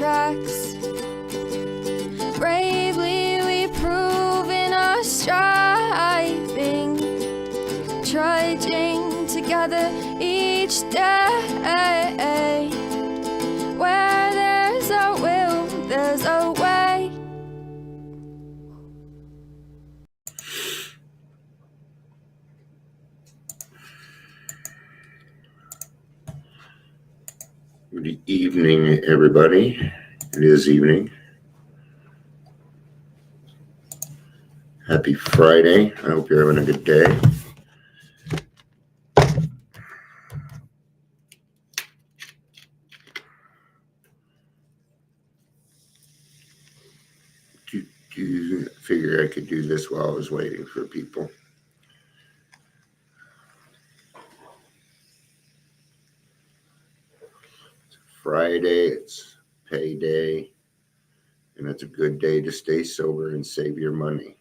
tracks. Bravely we prove in our striving, trudging together each day. Where there's a will, there's a way. Good evening, everybody. It is evening. Happy Friday. I hope you're having a good day. Do you figure I could do this while I was waiting for people? It's Friday, it's payday, and it's a good day to stay sober and save your money.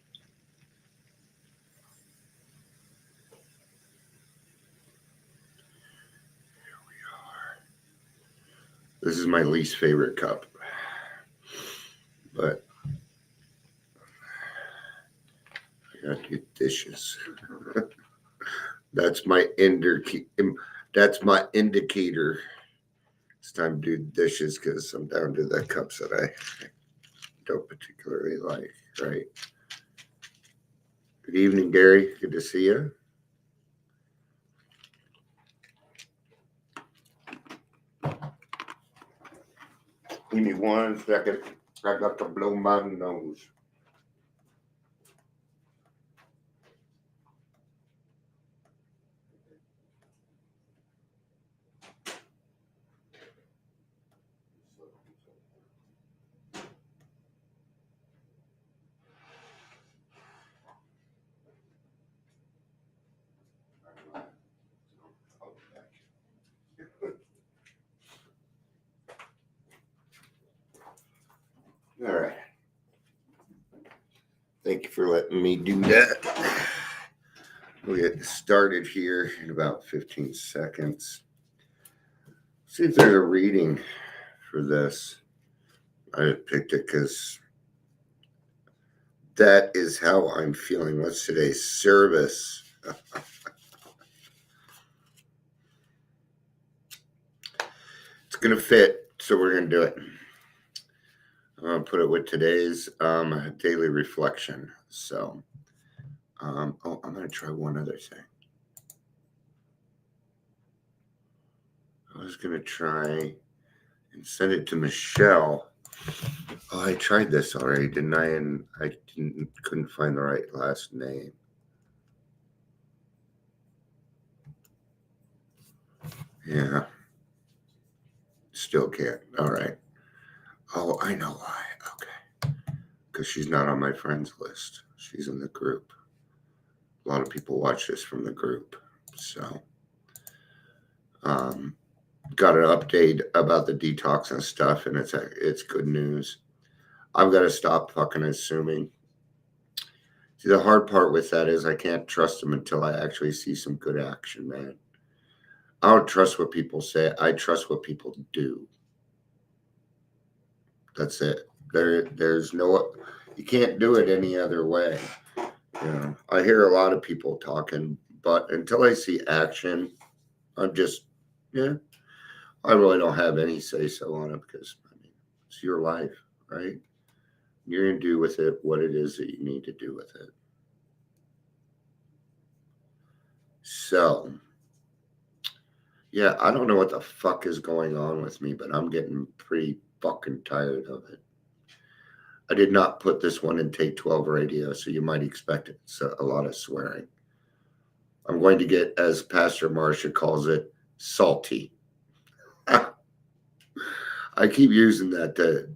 This is my least favorite cup, but I got to get dishes. That's my indicator. It's time to do dishes because I'm down to the cups that I don't particularly like, right? Good evening, Gary. Good to see you. Give me 1 second. I got to blow my nose. All right. Thank you for letting me do that. We'll get started here in about 15 seconds. See if there's a reading for this. I picked it because that is how I'm feeling. What's today's service? It's going to fit, so we're going to do it. I'm going to put it with today's daily reflection. So, I'm going to try one other thing. I was going to try and send it to Michelle. Oh, I tried this already, didn't I? And I couldn't find the right last name. Yeah. Still can't. All right. Oh, I know why. Okay. Because she's not on my friends list. She's in the group. A lot of people watch this from the group. So, got an update about the detox and stuff, and it's good news. I've got to stop fucking assuming. See, the hard part with that is I can't trust them until I actually see some good action, man. I don't trust what people say. I trust what people do. That's it. There's no, you can't do it any other way. You know, I hear a lot of people talking, but until I see action, I'm just, yeah, I really don't have any say so on it because, I mean, it's your life, right? You're going to do with it what it is that you need to do with it. So, yeah, I don't know what the fuck is going on with me, but I'm getting pretty fucking tired of it. I did not put this one in Take 12 radio, so you might expect it. So a lot of swearing. I'm going to get, as Pastor Marcia calls it, salty. I keep using that.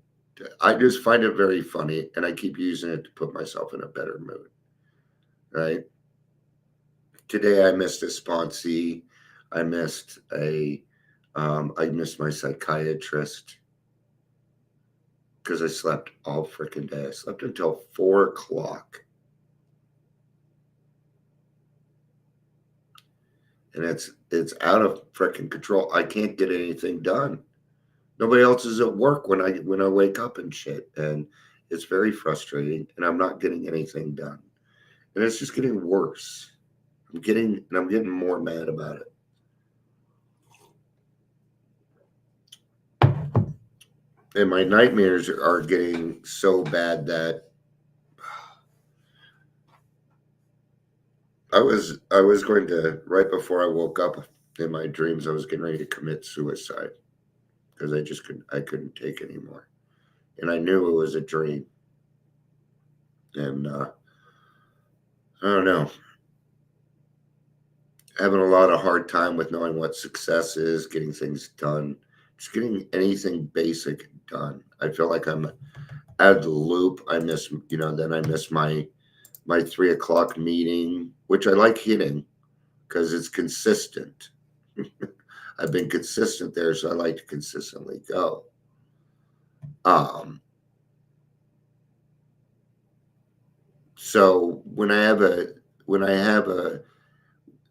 I just find it very funny, and I keep using it to put myself in a better mood. Right? Today I missed a sponsee. I missed my psychiatrist because I slept all freaking day. I slept until 4 o'clock. And it's out of freaking control. I can't get anything done. Nobody else is at work when I wake up and shit, and it's very frustrating, and I'm not getting anything done, and it's just getting worse. I'm getting more mad about it. And my nightmares are getting so bad that I was going to, right before I woke up in my dreams, I was getting ready to commit suicide because I couldn't take anymore, and I knew it was a dream. And I don't know, having a lot of hard time with knowing what success is, getting things done, just getting anything basic done. I feel like I'm out of the loop. I miss, then I miss my 3 o'clock meeting, which I like hitting because it's consistent. I've been consistent there, so I like to consistently go. Um, so when I have a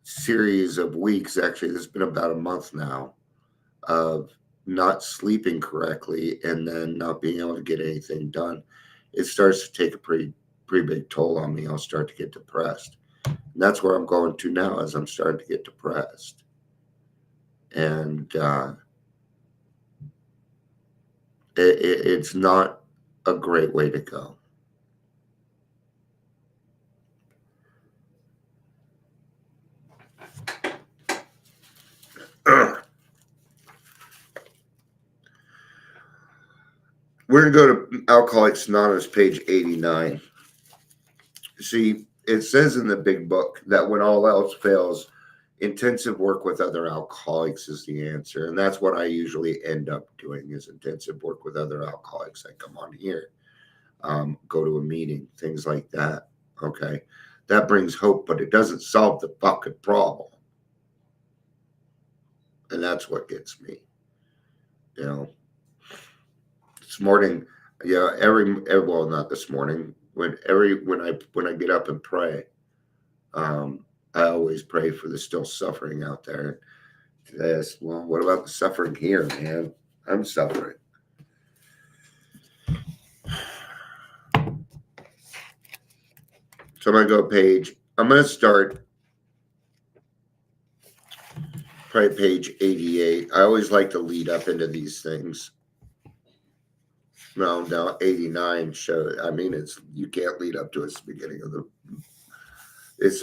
series of weeks, actually, this has been about a month now, of not sleeping correctly and then not being able to get anything done, it starts to take a pretty big toll on me. I'll start to get depressed. And that's where I'm going to now, as I'm starting to get depressed. And it's not a great way to go. We're going to go to Alcoholics Anonymous, page 89. See, it says in the big book that when all else fails, intensive work with other alcoholics is the answer. And that's what I usually end up doing, is intensive work with other alcoholics. I come on here, go to a meeting, things like that. Okay. That brings hope, but it doesn't solve the fucking problem. And that's what gets me. You know, this morning, well, not this morning, when I get up and pray, um, I always pray for the still suffering out there. Today I said, well, what about the suffering here, man? I'm suffering. So I'm going to start probably page 88. I always like to lead up into these things. No, now 89 you can't lead up to it. It's the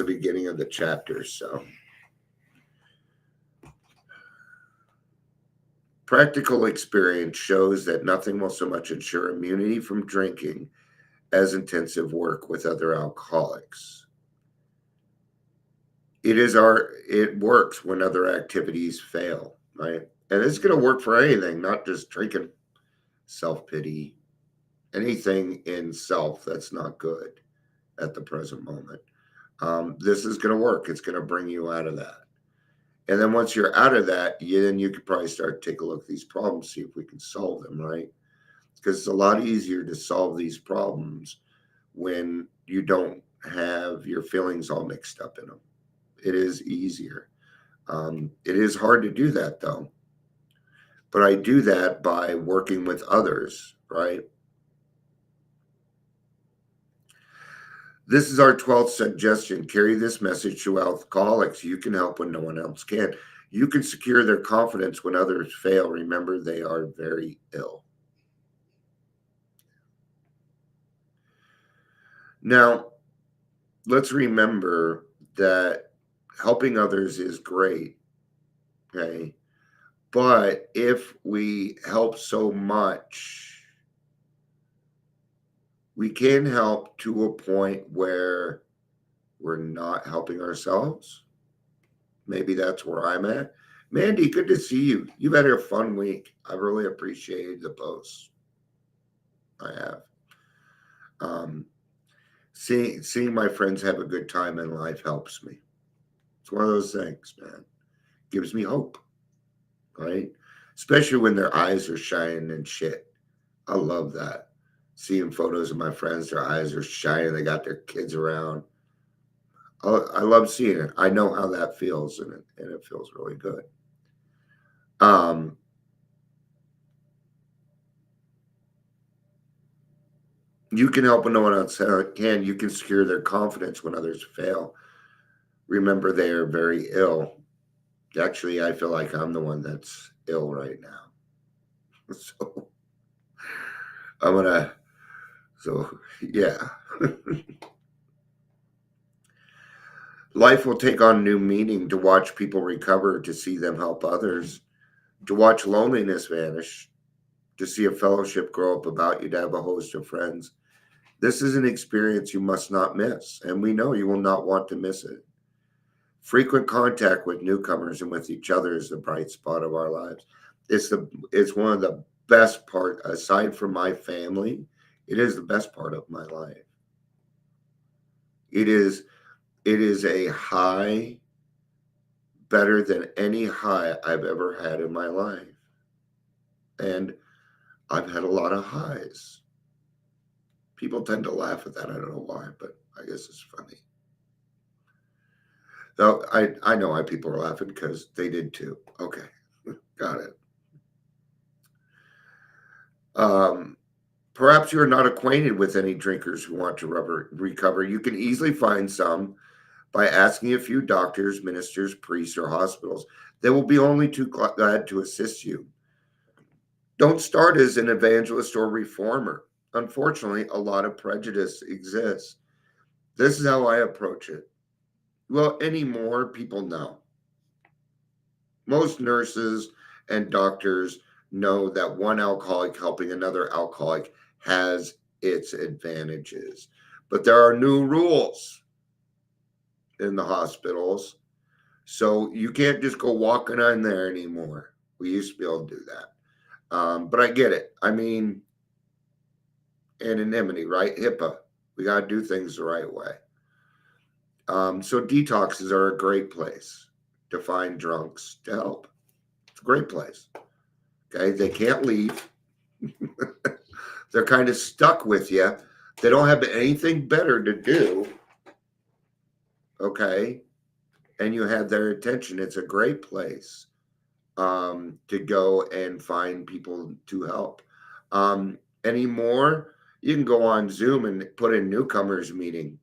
beginning of the chapter. So practical experience shows that nothing will so much ensure immunity from drinking as intensive work with other alcoholics. It works when other activities fail, right? And it's going to work for anything, not just drinking. Self-pity, anything in self that's not good at the present moment. This is going to work. It's going to bring you out of that. And then once you're out of that, then you could probably start to take a look at these problems, see if we can solve them, right? Because it's a lot easier to solve these problems when you don't have your feelings all mixed up in them. It is easier. It is hard to do that, though. But I do that by working with others, right? This is our 12th suggestion. Carry this message to alcoholics. You can help when no one else can. You can secure their confidence when others fail. Remember, they are very ill. Now, let's remember that helping others is great, okay? But if we help so much, we can help to a point where we're not helping ourselves. Maybe that's where I'm at. Mandy, good to see you. You've had a fun week. I really appreciated the posts. I have. Seeing my friends have a good time in life helps me. It's one of those things, man. Gives me hope, right? Especially when their eyes are shining and shit. I love that. Seeing photos of my friends, their eyes are shining. They got their kids around. I love seeing it. I know how that feels, and it feels really good. Um, You can help when no one else can. You can secure their confidence when others fail. Remember, they are very ill. Actually, I feel like I'm the one that's ill right now. So I'm gonna, so yeah. Life will take on new meaning to watch people recover, to see them help others, to watch loneliness vanish, to see a fellowship grow up about you, to have a host of friends. This is an experience you must not miss, and we know you will not want to miss it. Frequent contact with newcomers and with each other is the bright spot of our lives. It's one of the best part, aside from my family. It is the best part of my life. It is a high better than any high I've ever had in my life. And I've had a lot of highs. People tend to laugh at that. I don't know why, but I guess it's funny. Though I know why people are laughing, because they did too. Okay, got it. Perhaps you're not acquainted with any drinkers who want to recover. You can easily find some by asking a few doctors, ministers, priests, or hospitals. They will be only too glad to assist you. Don't start as an evangelist or reformer. Unfortunately, a lot of prejudice exists. This is how I approach it. Well, anymore, people know. Most nurses and doctors know that one alcoholic helping another alcoholic has its advantages. But there are new rules in the hospitals. So you can't just go walking on there anymore. We used to be able to do that. But I get it. I mean, anonymity, right? HIPAA. We got to do things the right way. So detoxes are a great place to find drunks to help. It's a great place. Okay. They can't leave. They're kind of stuck with you. They don't have anything better to do. Okay. And you have their attention. It's a great place to go and find people to help. Anymore, you can go on Zoom and put in newcomers meeting.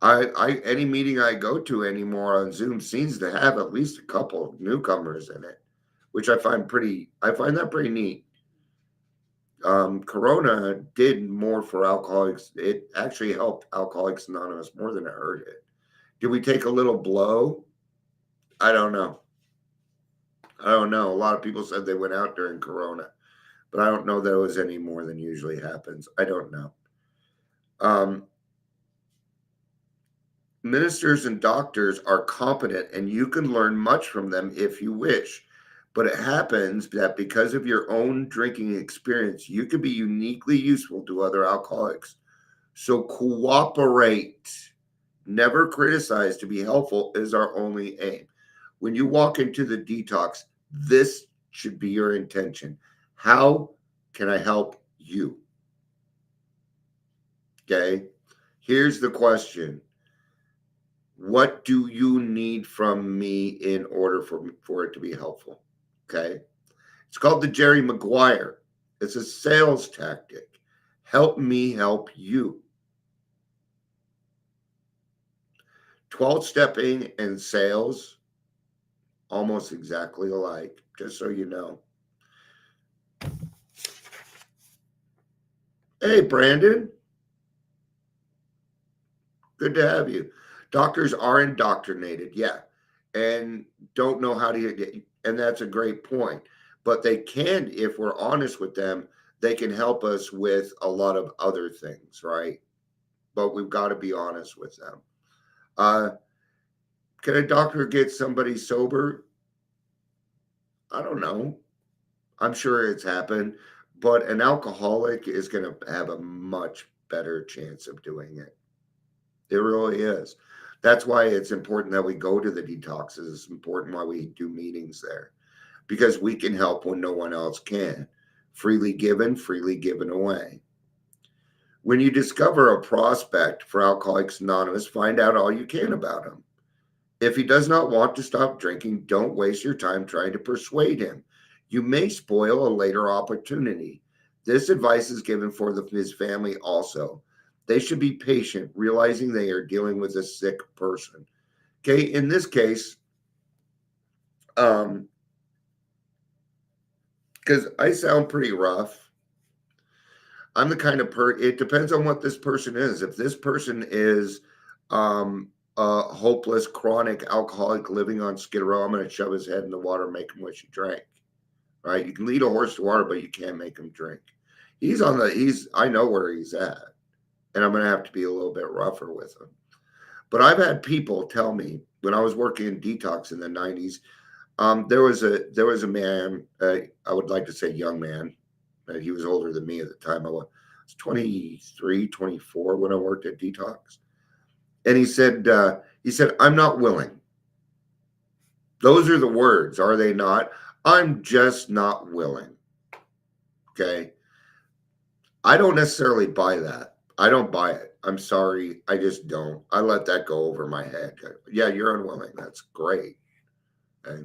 Any meeting I go to anymore on Zoom seems to have at least a couple of newcomers in it, which I find that pretty neat. Corona did more for alcoholics. It actually helped Alcoholics Anonymous more than it hurt it. Did we take a little blow? I don't know. A lot of people said they went out during Corona, but I don't know that it was any more than usually happens. I don't know. Ministers and doctors are competent, and you can learn much from them if you wish. But it happens that because of your own drinking experience, you can be uniquely useful to other alcoholics. So cooperate. Never criticize. To be helpful is our only aim. When you walk into the detox, this should be your intention. How can I help you? Okay. Here's the question. What do you need from me in order for it to be helpful? Okay. It's called the Jerry Maguire. It's a sales tactic. Help me help you. 12-stepping and sales, almost exactly alike, just so you know. Hey, Brandon. Good to have you. Doctors are indoctrinated, yeah, and don't know how to get, and that's a great point. But they can, if we're honest with them, they can help us with a lot of other things, right? But we've got to be honest with them. Can a doctor get somebody sober? I don't know. I'm sure it's happened, but an alcoholic is going to have a much better chance of doing it. It really is. That's why it's important that we go to the detoxes. It's important why we do meetings there, because we can help when no one else can. Freely given away. When you discover a prospect for Alcoholics Anonymous, find out all you can about him. If he does not want to stop drinking, don't waste your time trying to persuade him. You may spoil a later opportunity. This advice is given for his family also. They should be patient, realizing they are dealing with a sick person. Okay, in this case, because I sound pretty rough, I'm the kind of it depends on what this person is. If this person is a hopeless, chronic alcoholic living on Skid Row, I'm going to shove his head in the water and make him wish he drank. Right? You can lead a horse to water, but you can't make him drink. I know where he's at, and I'm going to have to be a little bit rougher with him. But I've had people tell me when I was working in detox in the 90s, there was a man, I would like to say young man. He was older than me at the time. I was 23, 24 when I worked at detox. And he said, I'm not willing. Those are the words, are they not? I'm just not willing. Okay. I don't necessarily buy that. I don't buy it. I'm sorry. I just don't. I let that go over my head. Yeah, you're unwilling. That's great. Okay.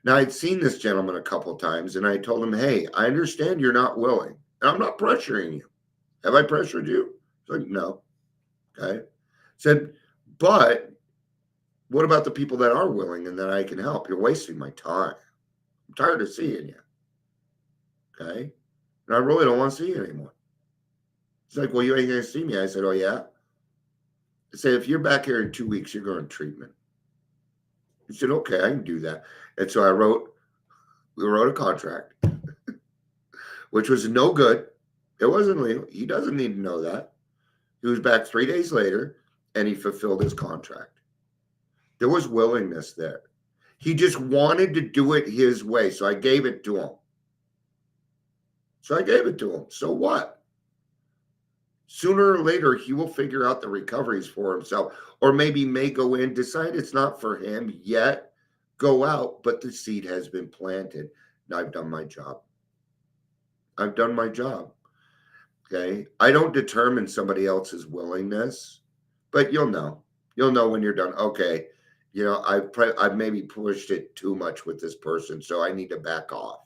Now, I'd seen this gentleman a couple of times, and I told him, hey, I understand you're not willing, and I'm not pressuring you. Have I pressured you? He's like, no. Okay. Said, but what about the people that are willing and that I can help? You're wasting my time. I'm tired of seeing you. Okay. And I really don't want to see you anymore. He's like, well, you ain't going to see me. I said, oh, yeah? I said, if you're back here in 2 weeks, you're going to treatment. He said, okay, I can do that. And so we wrote a contract, which was no good. It wasn't legal. He doesn't need to know that. He was back 3 days later, and he fulfilled his contract. There was willingness there. He just wanted to do it his way, so I gave it to him. So what? Sooner or later, he will figure out the recoveries for himself, or maybe may go in, decide it's not for him yet, go out, but the seed has been planted. And I've done my job. Okay. I don't determine somebody else's willingness, but you'll know. You'll know when you're done. Okay. I've maybe pushed it too much with this person, so I need to back off.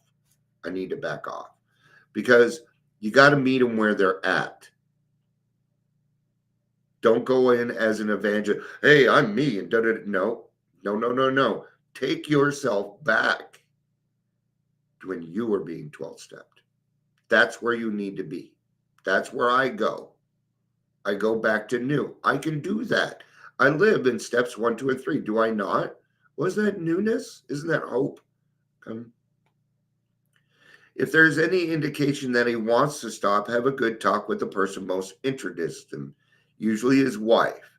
Because you got to meet them where they're at. Don't go in as an evangelist. Hey, I'm me. And no. Take yourself back to when you were being 12-stepped. That's where you need to be. That's where I go. I go back to new. I can do that. I live in steps 1, 2, and 3. Do I not? Was that newness? Isn't that hope? If there's any indication that he wants to stop, have a good talk with the person most interested in him, usually his wife.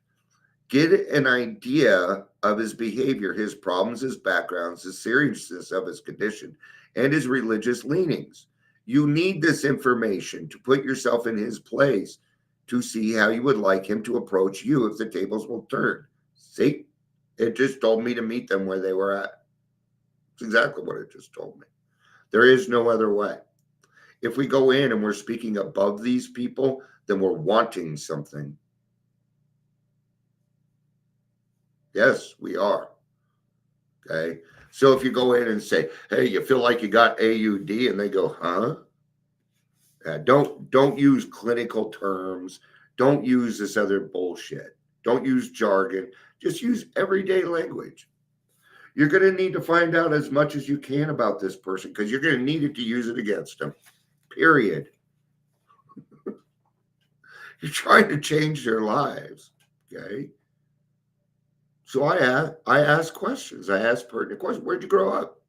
Get an idea of his behavior, his problems, his backgrounds, the seriousness of his condition, and his religious leanings. You need this information to put yourself in his place to see how you would like him to approach you if the tables will turn. See, it just told me to meet them where they were at. It's exactly what it just told me. There is no other way. If we go in and we're speaking above these people, then we're wanting something. Yes, we are. Okay. So if you go in and say, hey, you feel like you got AUD, and they go, huh? Don't use clinical terms. Don't use this other bullshit. Don't use jargon. Just use everyday language. You're going to need to find out as much as you can about this person because you're going to need it to use it against them. Period. You're trying to change their lives. Okay. So I ask questions. I ask pertinent questions. Where'd you grow up?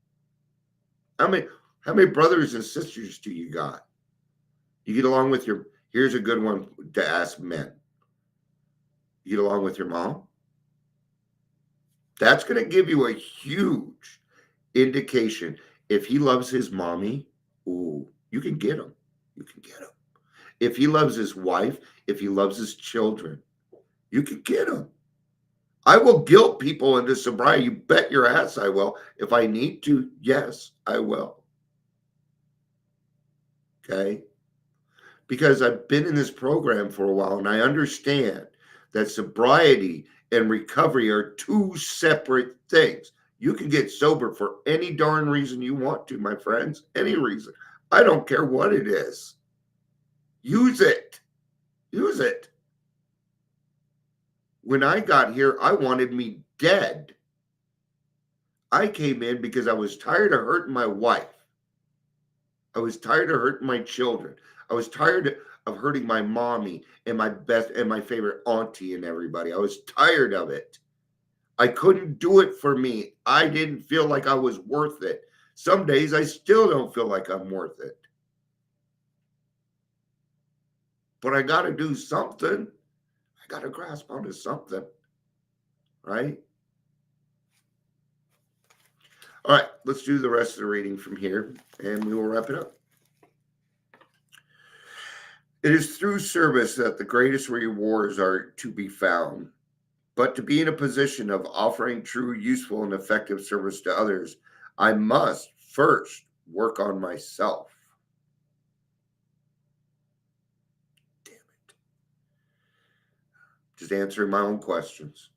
How many brothers and sisters do you got? You get along with here's a good one to ask men. You get along with your mom? That's going to give you a huge indication. If he loves his mommy, ooh, you can get him. If he loves his wife, if he loves his children, you can get him. I will guilt people into sobriety. You bet your ass I will. If I need to, yes, I will. Okay? Because I've been in this program for a while and I understand that sobriety and recovery are two separate things. You can get sober for any darn reason you want to, my friends. Any reason. I don't care what it is. Use it. Use it. When I got here, I wanted me dead. I came in because I was tired of hurting my wife. I was tired of hurting my children. I was tired of hurting my mommy and my best and my favorite auntie and everybody. I was tired of it. I couldn't do it for me. I didn't feel like I was worth it. Some days I still don't feel like I'm worth it. But I got to do something. I got to grasp onto something. Right? All right, let's do the rest of the reading from here and we will wrap it up. It is through service that the greatest rewards are to be found. But to be in a position of offering true, useful, and effective service to others, I must first work on myself. Damn it. Just answering my own questions.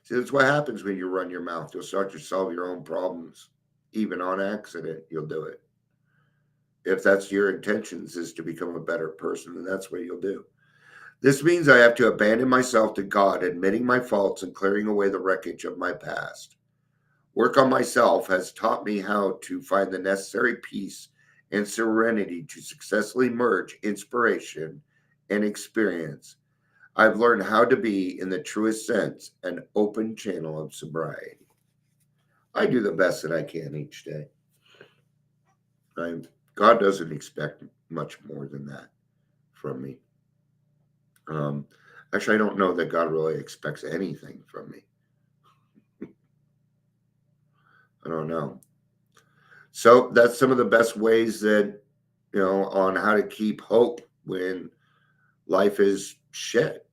See, that's what happens when you run your mouth. You'll start to solve your own problems. Even on accident, you'll do it. If that's your intentions, is to become a better person, then that's what you'll do. This means I have to abandon myself to God, admitting my faults and clearing away the wreckage of my past. Work on myself has taught me how to find the necessary peace and serenity to successfully merge inspiration and experience. I've learned how to be, in the truest sense, an open channel of sobriety. I do the best that I can each day. God doesn't expect much more than that from me. Actually, I don't know that God really expects anything from me. I don't know. So that's some of the best ways that, on how to keep hope when life is shit.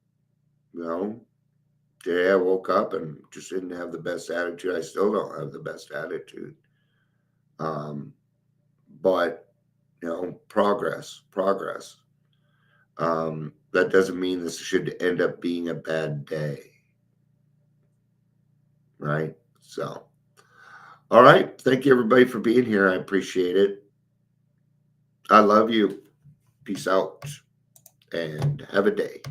Today I woke up and just didn't have the best attitude. I still don't have the best attitude. But, progress. That doesn't mean this should end up being a bad day. Right? So, all right. Thank you, everybody, for being here. I appreciate it. I love you. Peace out and have a day.